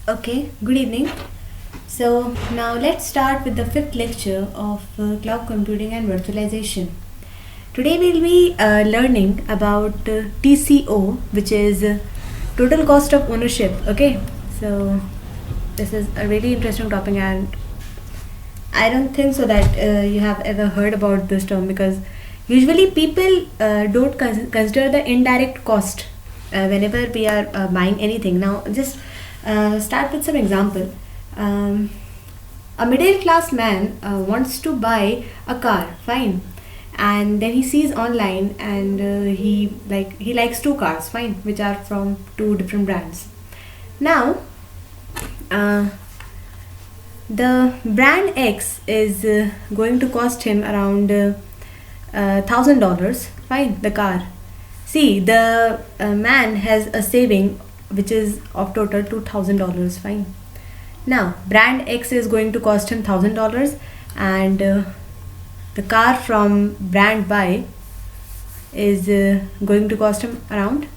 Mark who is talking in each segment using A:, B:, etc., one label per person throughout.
A: Okay, good evening. So now let's start with the fifth lecture of cloud computing and virtualization. Today we'll be learning about TCO, which is total cost of ownership. Okay, so this is a really interesting topic, and I don't think so that you have ever heard about this term, because usually people don't consider the indirect cost whenever we are buying anything. Now, just start with some example. Um, a middle class man wants to buy a car, fine, and then he sees online, and he likes two cars, fine, which are from two different brands. Now, uh, the brand X is going to cost him around $1,000. Fine, the car. See, the man has a saving which is of total $2,000. Fine. Now, brand X is going to cost him $1,000, and the car from brand Y is going to cost him around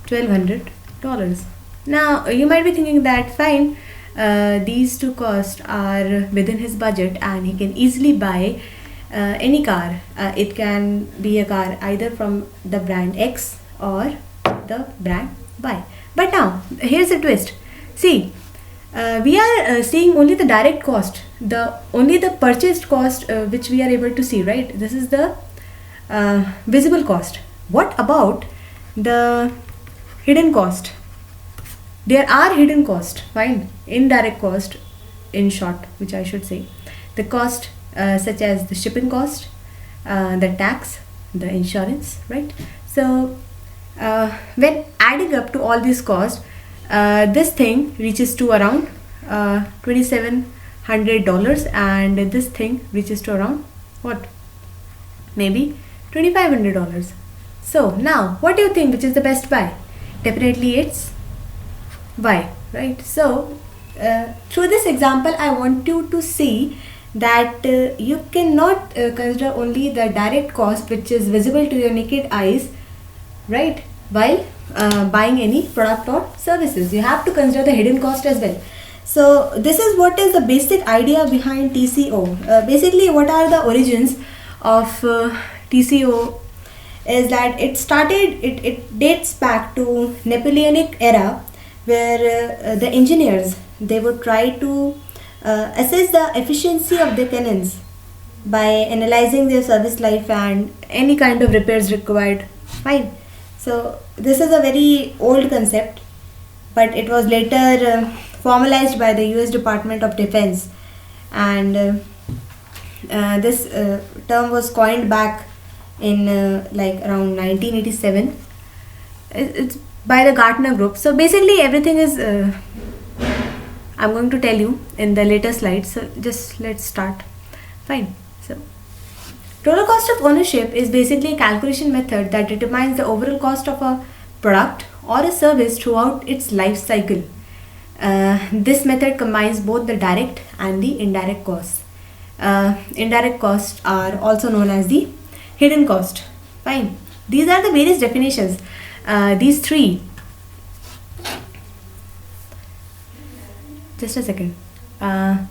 A: $1,200. Now, you might be thinking that fine, these two costs are within his budget and he can easily buy any car. It can be a car either from the brand X or the brand Y. But now, here's a twist. See, we are seeing only the direct cost, the only the purchased cost which we are able to see, right? This is the visible cost. What about the hidden cost? There are hidden cost, fine, indirect cost, in short, which I should say. The cost such as the shipping cost, the tax, the insurance, right? So when adding up to all these costs, this thing reaches to around $2,700, and this thing reaches to around what? Maybe $2,500. So now, what do you think? Which is the best buy? Definitely, it's Y, right? So through this example, I want you to see that you cannot consider only the direct cost which is visible to your naked eyes, right, while buying any product or services. You have to consider the hidden cost as well. So this is what is the basic idea behind TCO. Basically, what are the origins of TCO is that it dates back to Napoleonic era, where the engineers, they would try to assess the efficiency of their tenants by analyzing their service life and any kind of repairs required, fine. So this is a very old concept, but it was later formalized by the US Department of Defense, and this term was coined back in like around 1987. It's by the Gartner Group. So basically everything is I'm going to tell you in the later slides. So just let's start. Fine. So total cost of ownership is basically a calculation method that determines the overall cost of a product or a service throughout its life cycle. This method combines both the direct and the indirect costs. Indirect costs are also known as the hidden cost. Fine. These are the various definitions. These three, just a second, 1,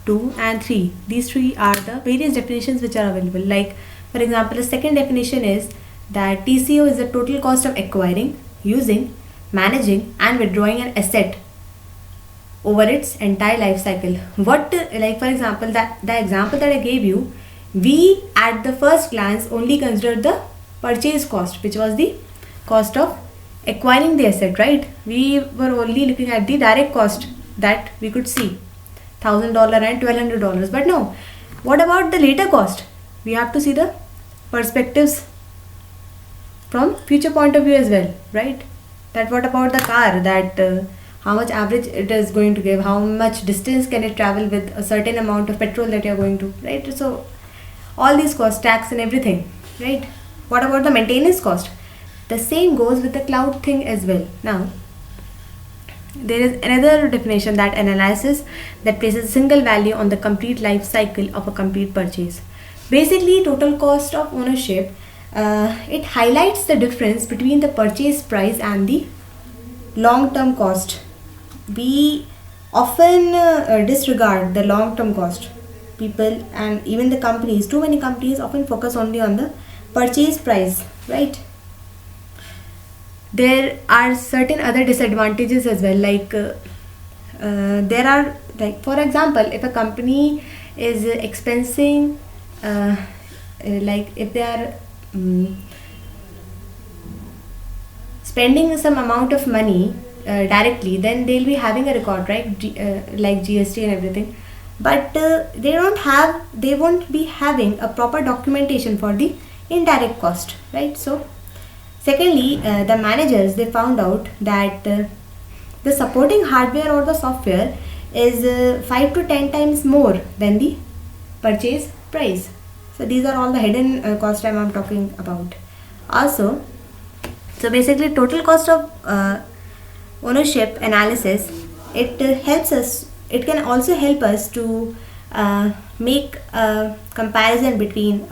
A: 2 and 3, these three are the various definitions which are available. Like for example, the second definition is that TCO is the total cost of acquiring, using, managing and withdrawing an asset over its entire life cycle. What, like for example, that the example that I gave you, we at the first glance only considered the purchase cost, which was the cost of acquiring the asset, right? We were only looking at the direct cost that we could see, $1,000 and $1,200. But no, what about the later cost? We have to see the perspectives from future point of view as well, right? That what about the car, that how much average it is going to give, how much distance can it travel with a certain amount of petrol that you are going to, right? So all these costs, tax and everything, right? What about the maintenance cost? The same goes with the cloud thing as well. Now, there is another definition, that analysis that places a single value on the complete life cycle of a complete purchase. Basically, total cost of ownership, it highlights the difference between the purchase price and the long-term cost. We often disregard the long-term cost. People and even the companies, too many companies often focus only on the purchase price, right? There are certain other disadvantages as well, like there are, like for example, if a company is expensing like if they are spending some amount of money directly, then they'll be having a record, right? Like GST and everything, but they won't be having a proper documentation for the indirect cost, right? So secondly, the managers, they found out that the supporting hardware or the software is 5 to 10 times more than the purchase price. So these are all the hidden cost I'm talking about. Also, so basically total cost of ownership analysis, it can also help us to make a comparison between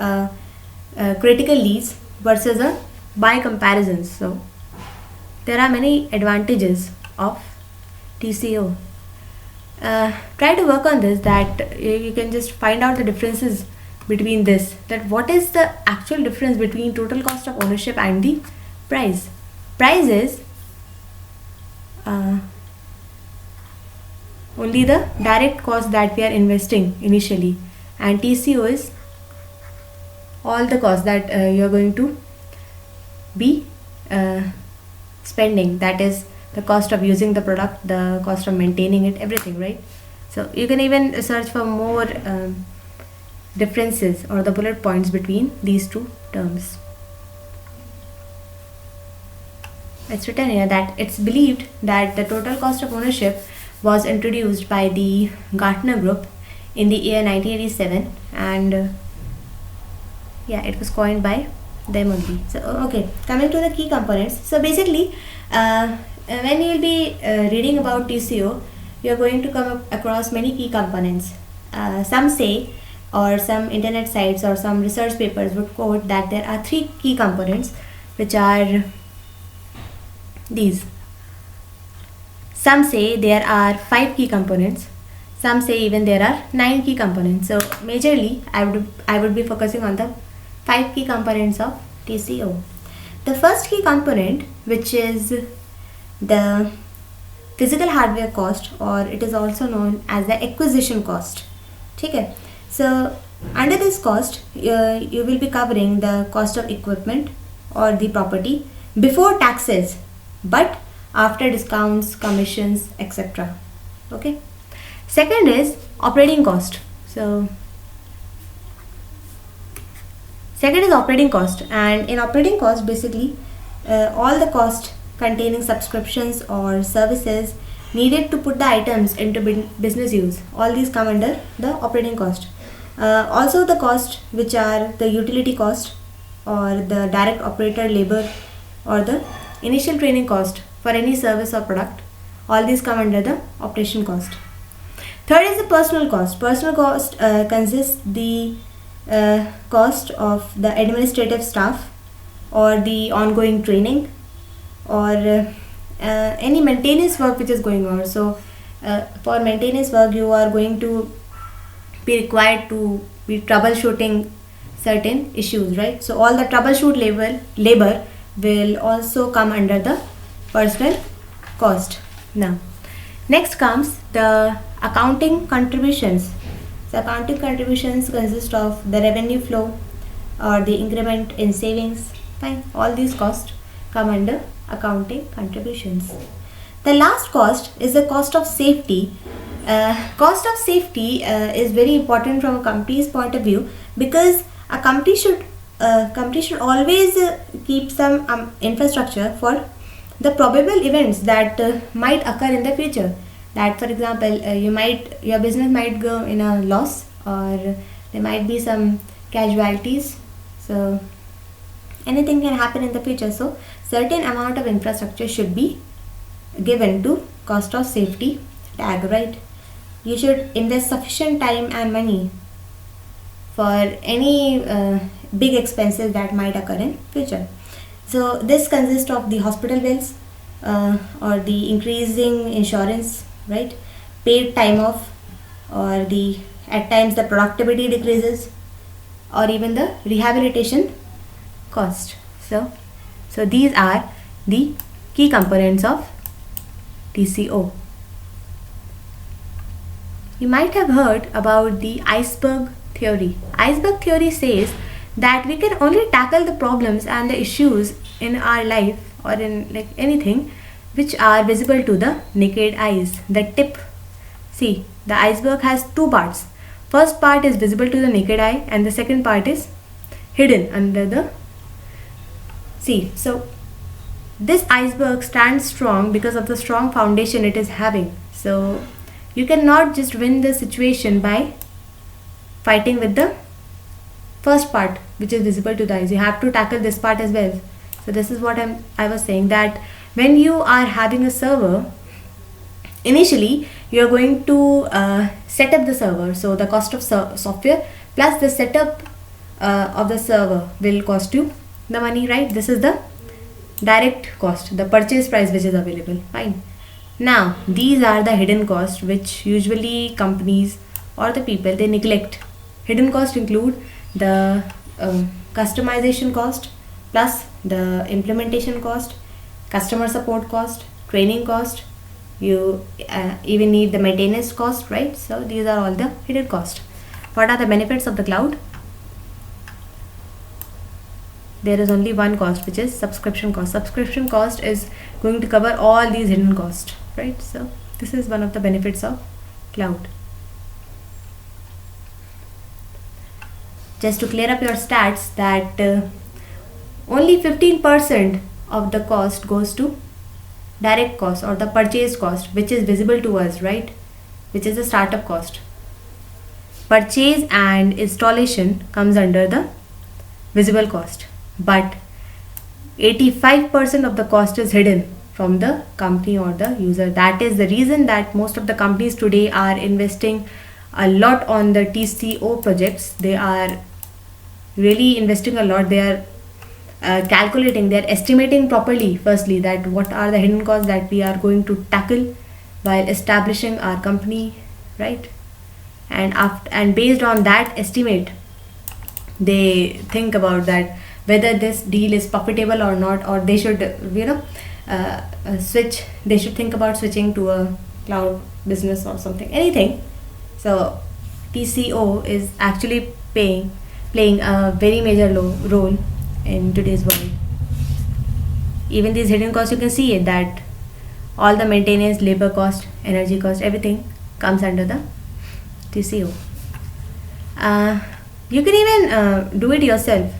A: critical leads versus a buy comparisons. So there are many advantages of TCO. Try to work on this, that you can just find out the differences between this, that what is the actual difference between total cost of ownership and the price. Price is only the direct cost that we are investing initially, and TCO is all the cost that you are going to be spending, that is the cost of using the product, the cost of maintaining it, everything, right? So you can even search for more differences or the bullet points between these two terms. It's written here that it's believed that the total cost of ownership was introduced by the Gartner Group in the year 1987, and yeah, it was coined by them only. So okay, coming to the key components. So basically, when you will be reading about TCO, you are going to come across many key components. Some say, or some internet sites or some research papers would quote that there are 3 key components, which are these. Some say there are 5 key components. Some say even there are 9 key components. So majorly, I would be focusing on the 5 key components of TCO. The first key component, which is the physical hardware cost, or it is also known as the acquisition cost. Okay. So under this cost, you will be covering the cost of equipment or the property before taxes, but after discounts, commissions, etc. Okay. Second is operating cost. So second is operating cost, and in operating cost, basically all the cost containing subscriptions or services needed to put the items into business use, all these come under the operating cost. Also the cost which are the utility cost or the direct operator labor or the initial training cost for any service or product, all these come under the operation cost. Third is the personal cost. Personal cost consists the cost of the administrative staff or the ongoing training or any maintenance work which is going on. So for maintenance work, you are going to be required to be troubleshooting certain issues, right? So all the troubleshoot labor will also come under the personal cost. Now next comes the accounting contributions. So accounting contributions consist of the revenue flow or the increment in savings. Fine, all these costs come under accounting contributions. The last cost is the cost of safety. Cost of safety is very important from a company's point of view, because a company should always keep some infrastructure for the probable events that might occur in the future. That, for example, your business might go in a loss, or there might be some casualties. So anything can happen in the future. So certain amount of infrastructure should be given to cost of safety tag, right? You should invest sufficient time and money for any big expenses that might occur in future. So this consists of the hospital bills, or the increasing insurance, right? Paid time off, or the at times the productivity decreases, or even the rehabilitation cost. So these are the key components of TCO. You might have heard about the iceberg theory. Iceberg theory says that we can only tackle the problems and the issues in our life or in like anything which are visible to the naked eyes. The tip. See, the iceberg has two parts. First part is visible to the naked eye and the second part is hidden under the sea. So this iceberg stands strong because of the strong foundation it is having. So you cannot just win the situation by fighting with the first part which is visible to the eyes. You have to tackle this part as well. So this is what I was saying, that when you are having a server, initially you are going to set up the server. So the cost of software plus the setup of the server will cost you the money, right? This is the direct cost, the purchase price which is available. Fine. Now these are the hidden costs which usually companies or the people they neglect. Hidden costs include the customization cost plus the implementation cost, customer support cost, training cost. You even need the maintenance cost, right? So these are all the hidden costs. What are the benefits of the cloud? There is only one cost, which is subscription cost. Subscription cost is going to cover all these hidden costs, right? So this is one of the benefits of cloud. Just to clear up your stats, that only 15% of the cost goes to direct cost or the purchase cost, which is visible to us, right? Which is the startup cost. Purchase and installation comes under the visible cost, but 85% of the cost is hidden from the company or the user. That is the reason that most of the companies today are investing a lot on the TCO projects. They are really investing a lot. They are calculating, they are estimating properly, firstly, that what are the hidden costs that we are going to tackle while establishing our company, right? And based on that estimate, they think about that whether this deal is profitable or not, or they should switch. They should think about switching to a cloud business or something, anything. So TCO is actually playing a very major role in today's world. Even these hidden costs, you can see it, that all the maintenance, labor cost, energy cost, everything comes under the TCO. You can even do it yourself.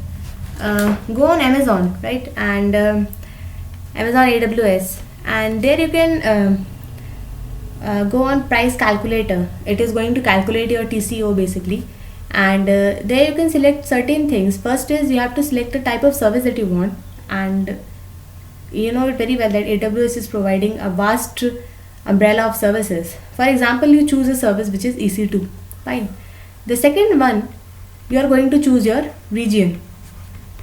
A: Go on Amazon, right? And Amazon AWS, and there you can go on price calculator. It is going to calculate your TCO basically, and there you can select certain things. First is you have to select the type of service that you want, and you know it very well that AWS is providing a vast umbrella of services. For example, you choose a service which is EC2. Fine. The second one, you are going to choose your region,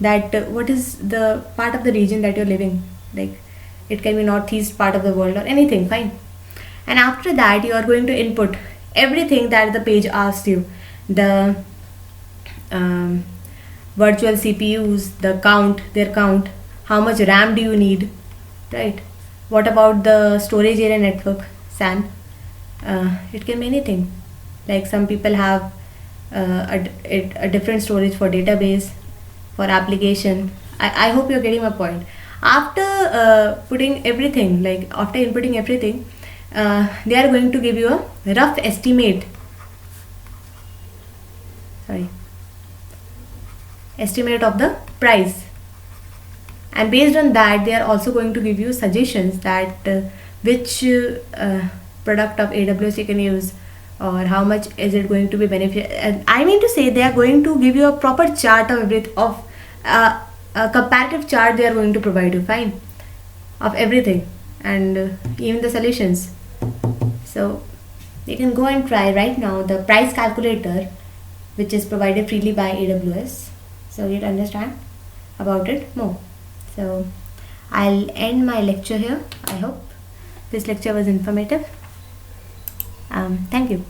A: that what is the part of the region that you're living, like it can be northeast part of the world or anything. Fine. And after that you are going to input everything that the page asks you, the virtual CPUs, the their count, how much RAM do you need, right? What about the storage area network, SAN? It can be anything. Like some people have a different storage for database, for application. I hope you're getting my point. After putting everything, like after inputting everything, they are going to give you a rough estimate. Estimate of the price, and based on that they are also going to give you suggestions that which product of AWS you can use, or how much is it going to be benefit. And I mean to say, they are going to give you a proper chart of everything, of a comparative chart they are going to provide you, fine, of everything, and even the solutions. So you can go and try right now the price calculator, which is provided freely by AWS, so you'll understand about it more. So I'll end my lecture here. I hope this lecture was informative. Thank you.